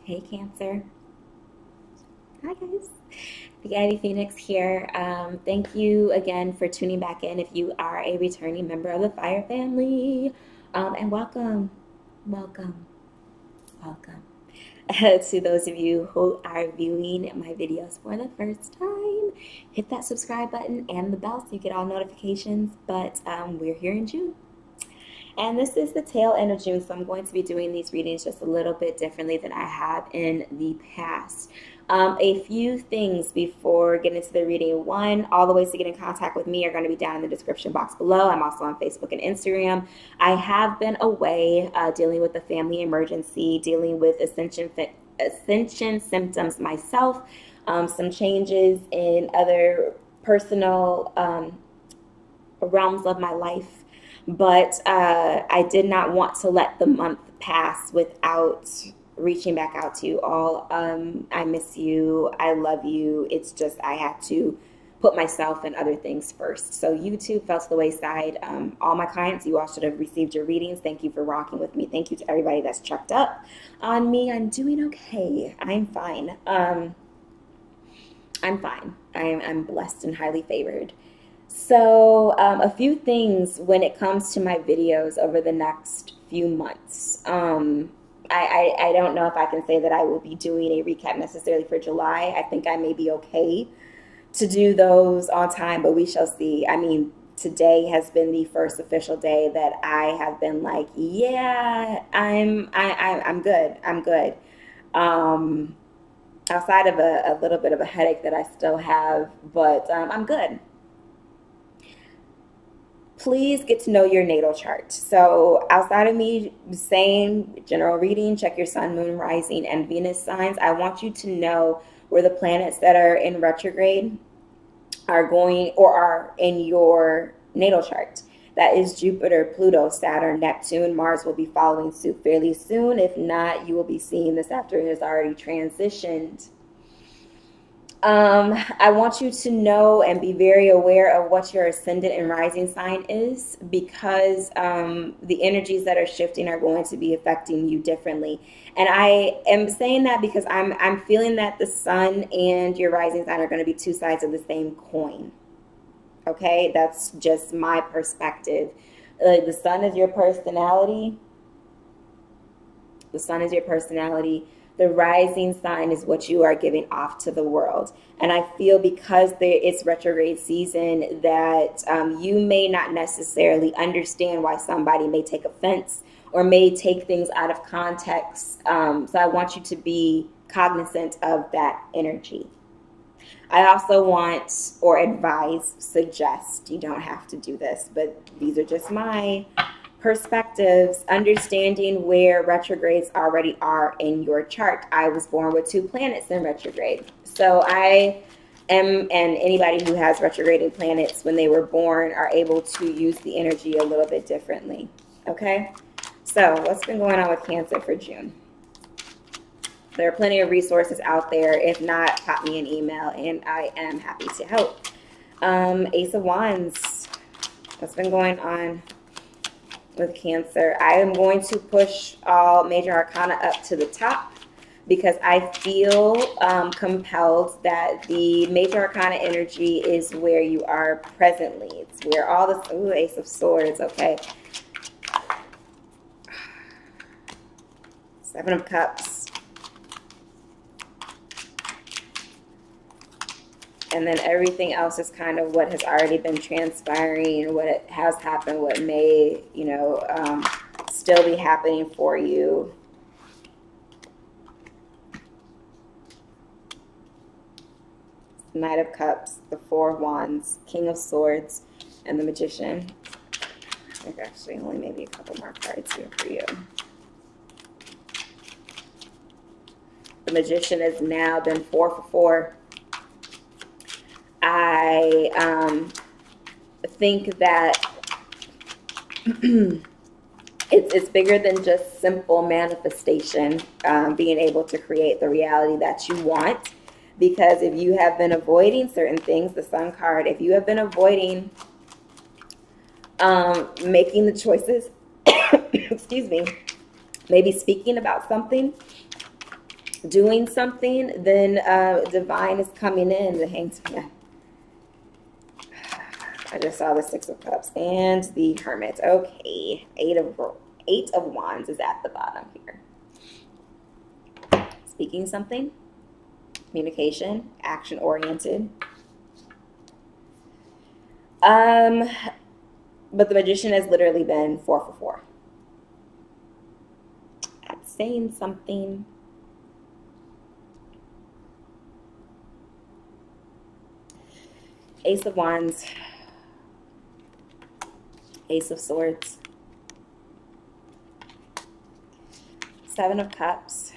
Hey, Cancer. Hi, guys. The Ivy Phoenix here. Thank you again for tuning back in if you are a returning member of the Fire family. And welcome, welcome, welcome to those of you who are viewing my videos for the first time. Hit that subscribe button and the bell so you get all notifications. But we're here in June. And this is the tail end of June, so I'm going to be doing these readings just a little bit differently than I have in the past. A few things before getting into the reading. One, all the ways to get in contact with me are going to be down in the description box below. I'm also on Facebook and Instagram. I have been away dealing with a family emergency, dealing with ascension symptoms myself, some changes in other personal realms of my life. But I did not want to let the month pass without reaching back out to you all. I miss you. I love you. It's just I had to put myself and other things first. So YouTube fell to the wayside. All my clients, you all should have received your readings. Thank you for rocking with me. Thank you to everybody that's checked up on me. I'm doing okay. I'm fine. I'm fine. I'm blessed and highly favored. So a few things when it comes to my videos over the next few months. I don't know if I can say that I will be doing a recap necessarily for July. I think I may be okay to do those on time, but we shall see. I mean, today has been the first official day that I have been like, yeah, I'm good. I'm good. Outside of a little bit of a headache that I still have, but I'm good. Please get to know your natal chart. So outside of me saying general reading, check your sun, moon, rising, and Venus signs, I want you to know where the planets that are in retrograde are going or are in your natal chart. That is Jupiter, Pluto, Saturn, Neptune. Mars will be following suit fairly soon. If not, you will be seeing this after it has already transitioned. I want you to know and be very aware of what your ascendant and rising sign is, because the energies that are shifting are going to be affecting you differently. And I am saying that because I'm feeling that the sun and your rising sign are going to be two sides of the same coin. Okay, that's just my perspective. The sun is your personality. The sun is your personality. The rising sign is what you are giving off to the world. And I feel because it's retrograde season that you may not necessarily understand why somebody may take offense or may take things out of context. So I want you to be cognizant of that energy. I also want or advise, suggest, you don't have to do this, but these are just my perspectives, understanding where retrogrades already are in your chart. I was born with 2 planets in retrograde. So I am, and anybody who has retrograding planets when they were born are able to use the energy a little bit differently. Okay? So what's been going on with Cancer for June? There are plenty of resources out there. If not, pop me an email and I am happy to help. Ace of Wands. What's been going on with Cancer? I am going to push all major arcana up to the top because I feel compelled that the major arcana energy is where you are presently. It's where all this, ooh, Ace of Swords, okay. 7 of Cups. And then everything else is kind of what has already been transpiring, what has happened, what may, you know, still be happening for you. Knight of Cups, the 4 of Wands, King of Swords, and the Magician. I think actually only maybe a couple more cards here for you. The Magician has now been 4 for 4. I think that it's bigger than just simple manifestation, being able to create the reality that you want. Because if you have been avoiding certain things, the Sun card, if you have been avoiding making the choices, excuse me, maybe speaking about something doing something, then divine is coming in. The Hanged Man. I just saw the Six of Cups and the Hermit. Okay, Eight of Wands is at the bottom here. Speaking something, communication, action oriented. But the Magician has literally been 4 for 4. That's saying something. Ace of Wands. Ace of Swords. Seven of Cups.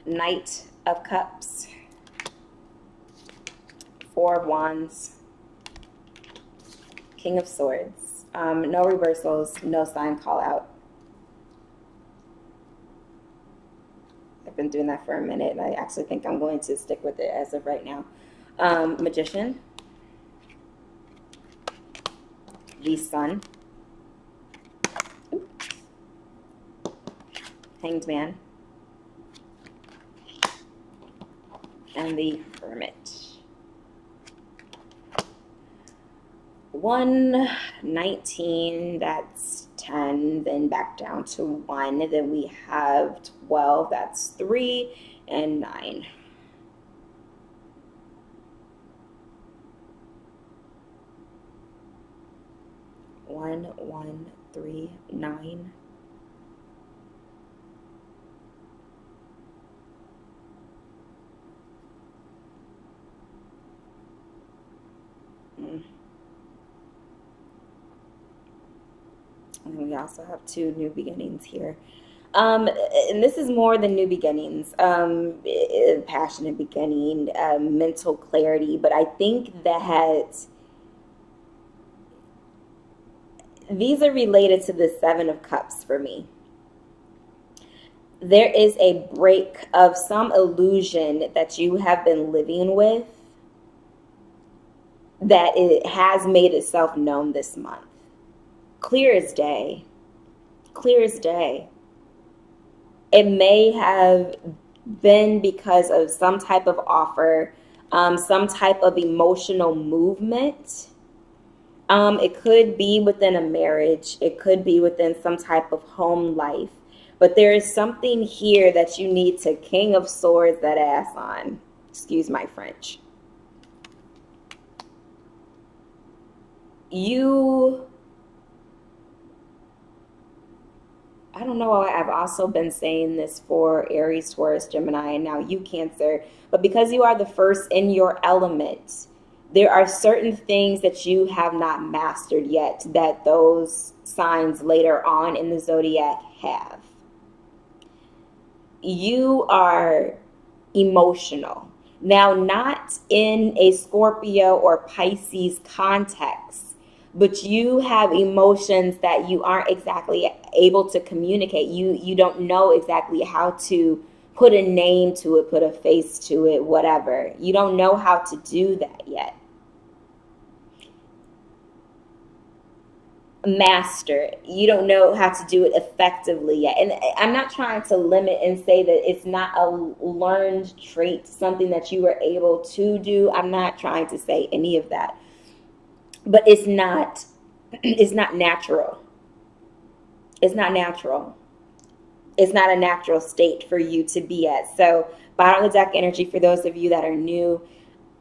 Knight of Cups. Four of Wands. King of Swords. No reversals, no sign call out. I've been doing that for a minute, and I actually think I'm going to stick with it as of right now. Magician. The Sun. Hanged Man. And the Hermit. 119, that's 10, then back down to 1. Then we have 12, that's 3, and 9. One, 1, 3, 9. And we also have 2 new beginnings here. And this is more than new beginnings, passionate beginning, mental clarity. But I think that these are related to the Seven of Cups for me. There is a break of some illusion that you have been living with that it has made itself known this month. Clear as day. Clear as day. It may have been because of some type of offer, some type of emotional movement. It could be within a marriage. It could be within some type of home life. But there is something here that you need to King of Swords that ass on. Excuse my French. I don't know, I've also been saying this for Aries, Taurus, Gemini, and now you, Cancer. But because you are the first in your element, there are certain things that you have not mastered yet that those signs later on in the zodiac have. You are emotional. Now, not in a Scorpio or Pisces context, but you have emotions that you aren't exactly able to communicate. You don't know exactly how to put a name to it, put a face to it, whatever. You don't know how to do that yet. Master. You don't know how to do it effectively yet. And I'm not trying to limit and say that it's not a learned trait, something that you were able to do. I'm not trying to say any of that. But it's not natural. It's not natural. It's not a natural state for you to be at. So bottom of the deck energy, for those of you that are new,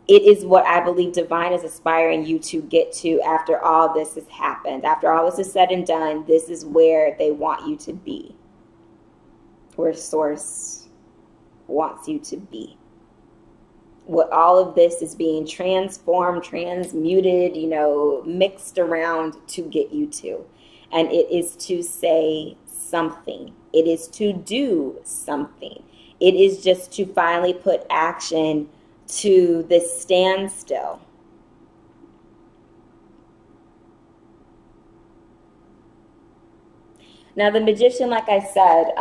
it is what I believe divine is aspiring you to get to after all this has happened. After all this is said and done, this is where they want you to be. Where Source wants you to be. What all of this is being transformed, transmuted, mixed around to get you to. And it is to say something. It is to do something. It is just to finally put action to this standstill. Now, the Magician, like I said,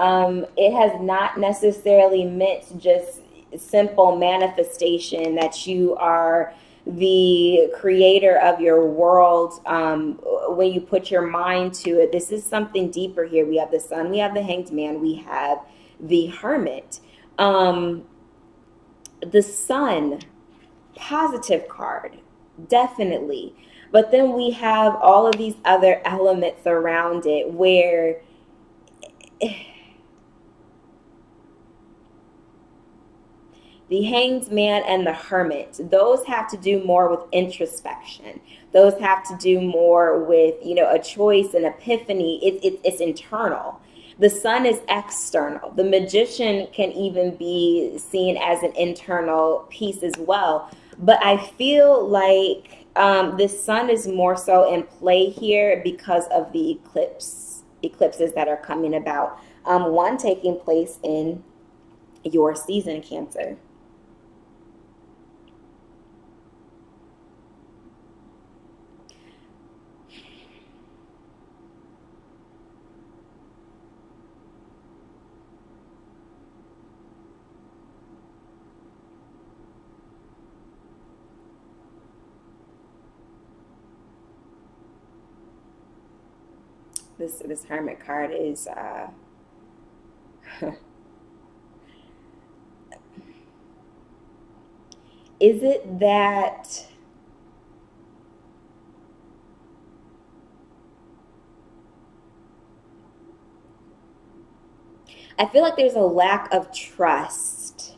it has not necessarily meant just simple manifestation that you are the creator of your world, when you put your mind to it. This is something deeper here. We have the Sun, we have the Hanged Man, we have the Hermit. The Sun, positive card, definitely. But then we have all of these other elements around it where the Hanged Man and the Hermit, those have to do more with introspection. Those have to do more with, a choice, an epiphany. It's internal. The Sun is external. The Magician can even be seen as an internal piece as well. But I feel like this Sun is more so in play here because of the eclipses that are coming about. One taking place in your season, Cancer. This Hermit card is is it that I feel like there's a lack of trust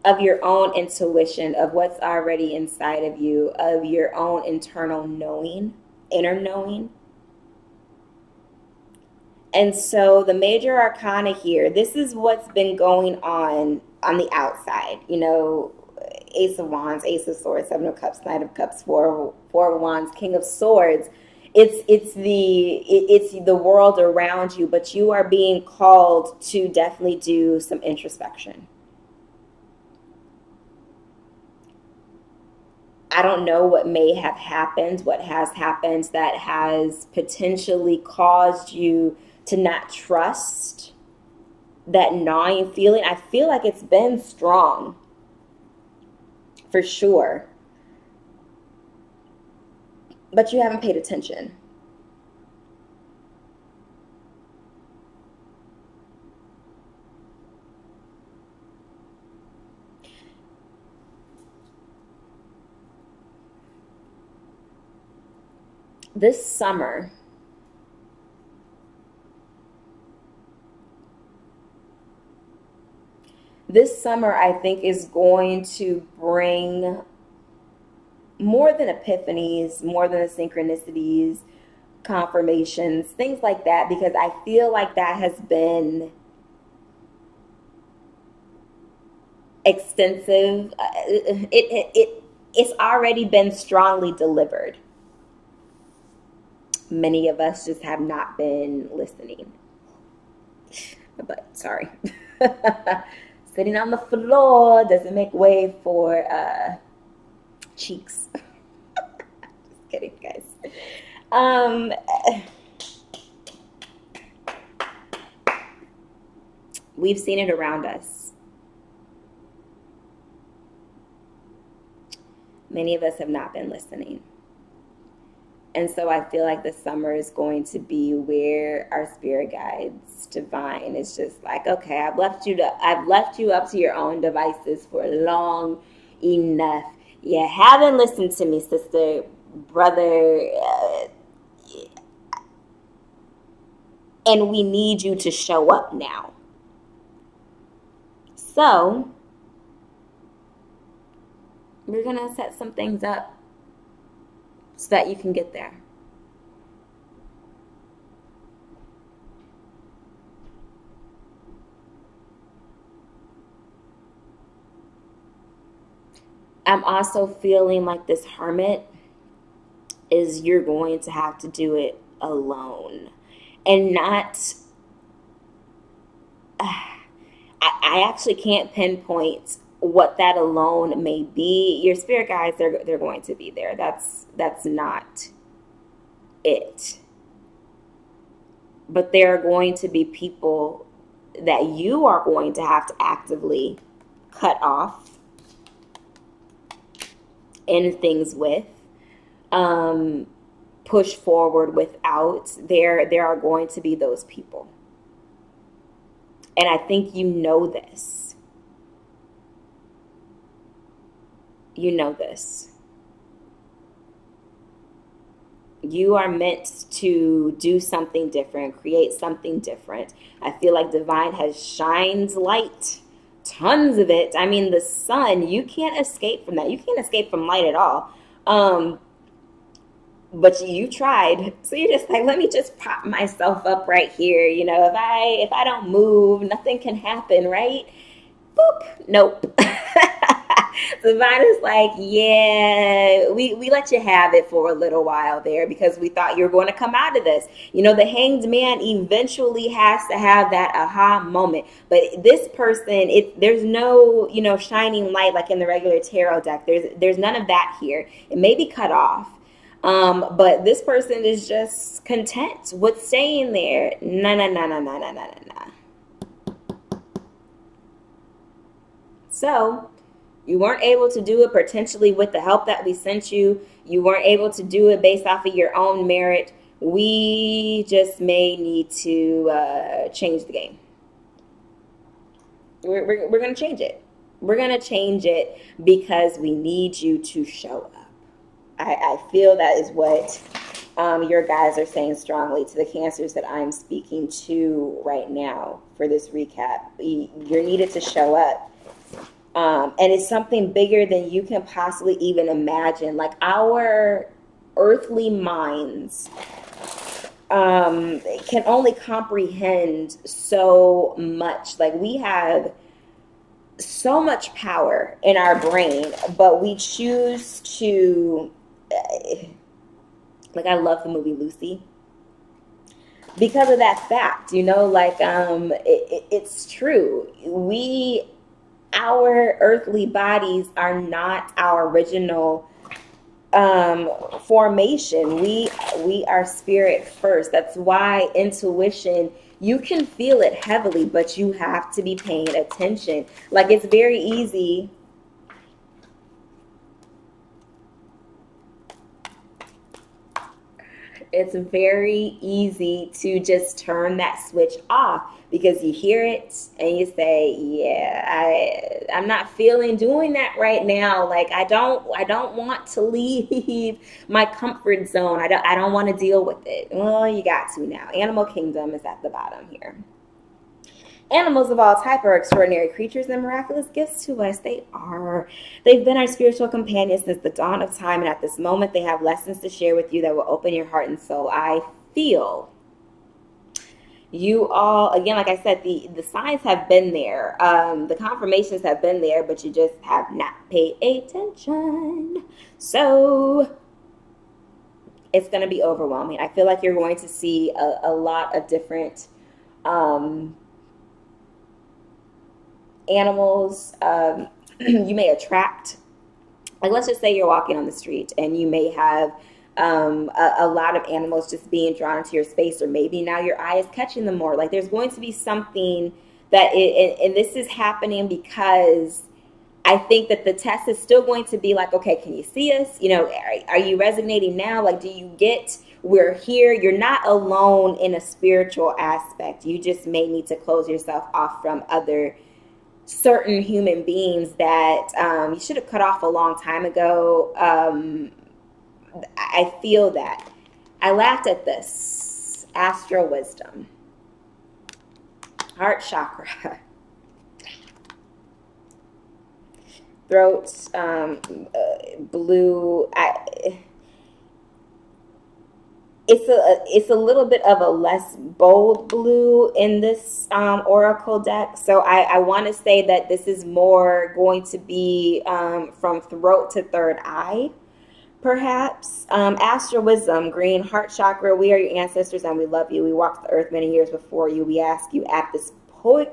of your own intuition, of what's already inside of you, of your own internal knowing, inner knowing. And so the major arcana here, this is what's been going on the outside. Ace of Wands, Ace of Swords, Seven of Cups, Knight of Cups, Four of Wands, King of Swords. It's the world around you, but you are being called to definitely do some introspection. I don't know what may have happened, what has happened that has potentially caused you to not trust that gnawing feeling. I feel like it's been strong, for sure. But you haven't paid attention. This summer, I think, is going to bring more than epiphanies, more than the synchronicities, confirmations, things like that, because I feel like that has been extensive. It's already been strongly delivered. Many of us just have not been listening. But sorry. Sitting on the floor doesn't make way for cheeks. Just kidding, guys. We've seen it around us. Many of us have not been listening. And so I feel like the summer is going to be where our spirit guides, divine, is just like, okay, I've left you up to your own devices for long enough. You haven't listened to me, sister, brother, and we need you to show up now. So we're gonna set some things up so that you can get there. I'm also feeling like this Hermit is, you're going to have to do it alone. And not, I actually can't pinpoint what that alone may be. Your spirit guides, they're going to be there. That's not it. But there are going to be people that you are going to have to actively cut off. end things with, push forward without, there are going to be those people. And I think you know this. You know this. You are meant to do something different, create something different. I feel like divine has shines light, tons of it. I mean, the sun, you can't escape from that. You can't escape from light at all. But you tried. So you're just like, let me just prop myself up right here. You know, if I don't move, nothing can happen, right? Boop. Nope. Divine is like, yeah, we let you have it for a little while there because we thought you were going to come out of this. You know, the hanged man eventually has to have that aha moment. But this person, there's no, you know, shining light like in the regular tarot deck. There's none of that here. It may be cut off. But this person is just content with staying there. Nah. So you weren't able to do it potentially with the help that we sent you. You weren't able to do it based off of your own merit. We just may need to change the game. We're going to change it. We're going to change it because we need you to show up. I feel that is what your guys are saying strongly to the Cancers that I'm speaking to right now for this recap. You're needed to show up. And it's something bigger than you can possibly even imagine. Like our earthly minds can only comprehend so much. Like we have so much power in our brain, but we choose to... like I love the movie Lucy because of that fact, you know, like it's true. Our earthly bodies are not our original formation. We are spirit first. That's why intuition, you can feel it heavily, but you have to be paying attention. Like it's very easy. It's very easy to just turn that switch off because you hear it and you say, yeah, I'm not feeling doing that right now. Like I don't want to leave my comfort zone. I don't want to deal with it. Well, you got to now. Animal kingdom is at the bottom here. Animals of all type are extraordinary creatures and miraculous gifts to us. They are. They've been our spiritual companions since the dawn of time, and at this moment they have lessons to share with you that will open your heart and soul. I feel you all, again, like I said, the signs have been there. The confirmations have been there, but you just have not paid attention. So it's going to be overwhelming. I feel like you're going to see a lot of different... animals. You may attract, like let's just say you're walking on the street and you may have a lot of animals just being drawn into your space, or maybe now your eye is catching them more. Like there's going to be something that and this is happening because I think that the test is still going to be like, okay, can you see us? You know, are you resonating now? Like, do you get, we're here. You're not alone in a spiritual aspect. You just may need to close yourself off from other certain human beings that you should have cut off a long time ago. I feel that. I laughed at this. Astral wisdom. Heart chakra. Throat, blue. It's a little bit of a less bold blue in this oracle deck. So I want to say that this is more going to be from throat to third eye, perhaps. Astral wisdom, green, heart chakra. We are your ancestors and we love you. We walked the earth many years before you. We ask you at this poignant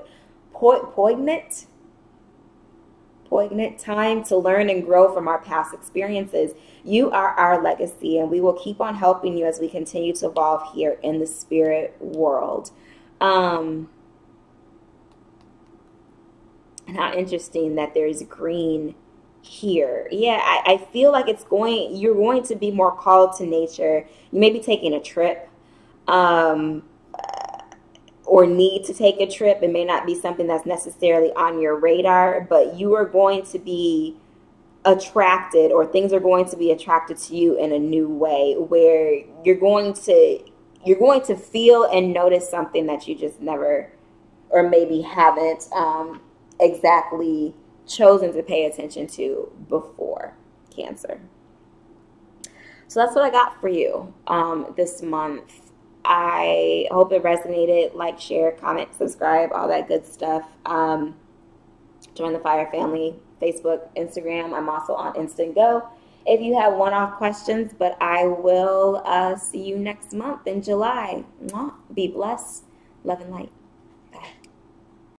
time to learn and grow from our past experiences. You are our legacy, and we will keep on helping you as we continue to evolve here in the spirit world. And how interesting that there's green here. Yeah, I feel like you're going to be more called to nature. You may be taking a trip, um, or need to take a trip. It may not be something that's necessarily on your radar, but you are going to be attracted, or things are going to be attracted to you in a new way, where you're going to feel and notice something that you just never, or maybe haven't exactly chosen to pay attention to before. Cancer. So that's what I got for you this month. I hope it resonated. Like, share, comment, subscribe, all that good stuff. Join the Fire Family, Facebook, Instagram. I'm also on Instant Go if you have one-off questions, but I will see you next month in July. Mwah. Be blessed. Love and light.